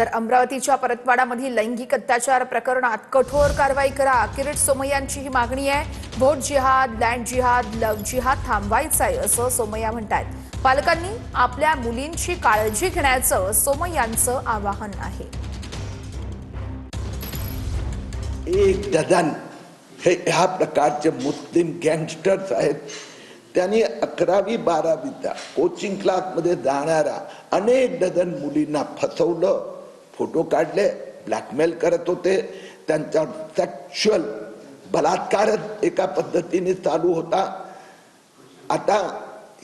तर अमरावतीच्या परतवाडामधील लैंगिक अत्याचार प्रकरणात कठोर कारवाई करा, किरीट सोमय्यांची ही मागणी आहे। व्होट जिहाद, लँड जिहाद, लव्ह जिहाद थांबवायचा आहे असं सोमय्या म्हणतात। पालकांनी आपल्या मुलींची काळजी घेण्याचं सोमय्यांचं आवाहन आहे। एक डझन ह्या प्रकारचे मुस्लिम गँगस्टर्स आहेत। त्यांनी 11वी 12वीचा कोचिंग क्लासमध्ये जाणारा अनेक डझन मुलींना फसवलं, फोटो काढले, ब्लॅकमेल करत होते। त्यांचा सेक्शुअल बलात्कारच एका पद्धतीने चालू होता। आता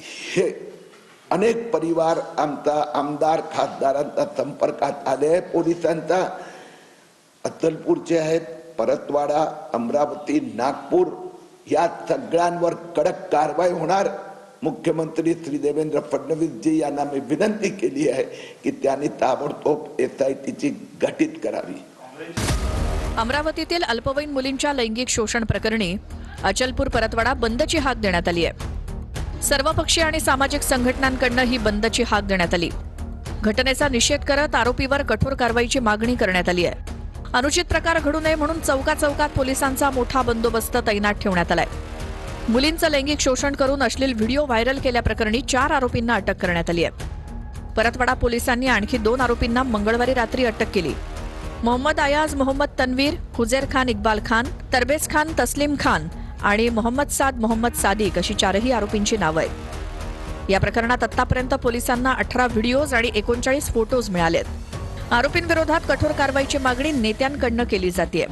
हे अनेक परिवार आमचा आमदार खासदारांचा संपर्कात आले, पोलिसांचा अचलपूरचे आहेत, परतवाडा, अमरावती, नागपूर या सगळ्यांवर कडक कारवाई होणार। मुख्यमंत्री श्री देवेंद्र फडणवीस जी यांना मी विनंती केली आहे की त्यांनी ताबडतोब SITची गठीत करावी। अमरावतीतील अल्पवयीन मुलींच्या लैंगिक शोषण प्रकरणी अचलपूर परतवाडा बंदची हाक देण्यात आली आहे। सर्वपक्षीय आणि सामाजिक संघटनांकडून ही बंदची हाक देण्यात आली। घटनेचा निषेध करत आरोपीवर कठोर कारवाईची मागणी करण्यात आली आहे। अनुचित प्रकार घडू नये म्हणून चौकात पोलिसांचा मोठा बंदोबस्त तैनात ठेवण्यात आलाय। मुलींचं लैंगिक शोषण करून अश्लील व्हिडिओ व्हायरल केल्याप्रकरणी 4 आरोपींना अटक करण्यात आली आहे। परतवाडा पोलिसांनी आणखी 2 आरोपींना मंगळवारी रात्री अटक केली। मोहम्मद अयाज, मोहम्मद तन्वीर, हुजेर खान, इक्बाल खान, तरबेज खान, तस्लीम खान आणि मोहम्मद साद, मोहम्मद सादिक अशी 4ही आरोपींची नावं आहेत। या प्रकरणात आतापर्यंत पोलिसांना 18 व्हिडिओज आणि 39 फोटोज मिळालेत। आरोपींविरोधात कठोर कारवाईची मागणी नेत्यांकडून केली जाते।